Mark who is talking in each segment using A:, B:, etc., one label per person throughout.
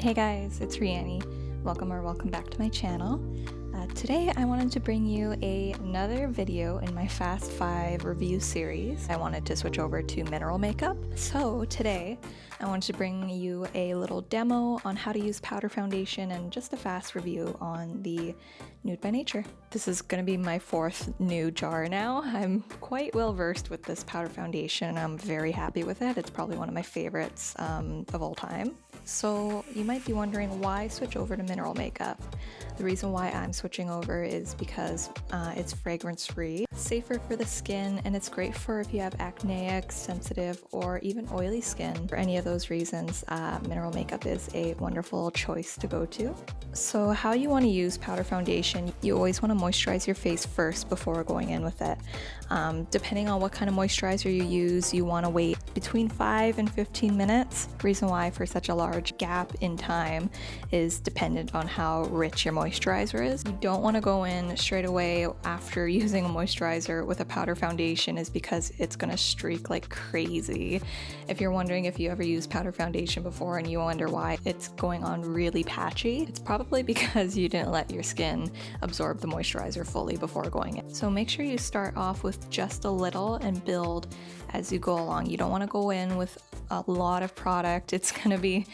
A: Hey guys, it's Rheanie. Welcome back to my channel. Today I wanted to bring you another video in my Fast 5 review series. I wanted to switch over to mineral makeup. So today I wanted to bring you a little demo on how to use powder foundation and just a fast review on the Nude by Nature. This is going to be my fourth Nude jar now. I'm quite well versed with this powder foundation. I'm very happy with it. It's probably one of my favorites of all time. So you might be wondering why switch over to mineral makeup. The reason why I'm switching over is because it's fragrance free, safer for the skin, and it's great for if you have acneic, sensitive, or even oily skin. For any of those reasons, mineral makeup is a wonderful choice to go to. So how you want to use powder foundation, you always want to moisturize your face first before going in with it. Depending on what kind of moisturizer you use, you want to wait between 5 and 15 minutes. The reason why for such a large gap in time is dependent on how rich your moisturizer is. You don't want to go in straight away after using a moisturizer with a powder foundation is because it's going to streak like crazy. If you're wondering if you ever used powder foundation before and you wonder why it's going on really patchy, it's probably because you didn't let your skin absorb the moisturizer fully before going in. So make sure you start off with just a little and build as you go along. You don't want to go in with a lot of product. It's going to be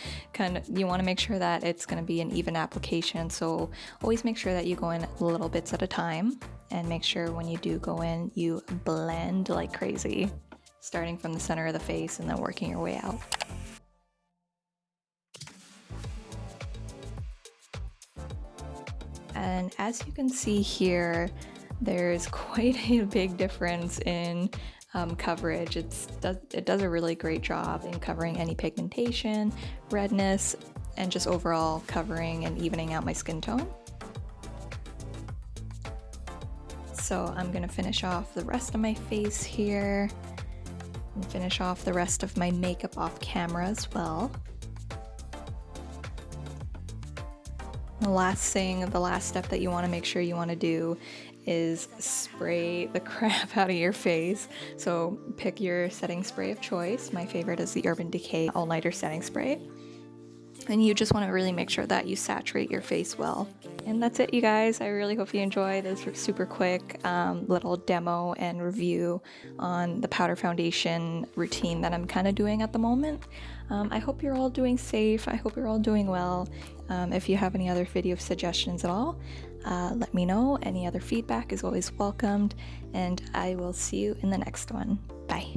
A: you want to make sure that it's going to be an even application. So always make sure that you go in little bits at a time, and make sure when you do go in, you blend like crazy, starting from the center of the face and then working your way out. And as you can see here, there's quite a big difference in coverage. It does a really great job in covering any pigmentation, redness, and just overall covering and evening out my skin tone. So I'm gonna finish off the rest of my face here and finish off the rest of my makeup off camera as well. The last step that you want to make sure you want to do is spray the crap out of your face. So pick your setting spray of choice. My favorite is the Urban Decay All Nighter Setting Spray. And you just want to really make sure that you saturate your face well. And that's it, you guys. I really hope you enjoy this super quick little demo and review on the powder foundation routine that I'm kind of doing at the moment. I hope you're all doing safe. I hope you're all doing well. If you have any other video suggestions at all, let me know. Any other feedback is always welcomed, and I will see you in the next one. Bye.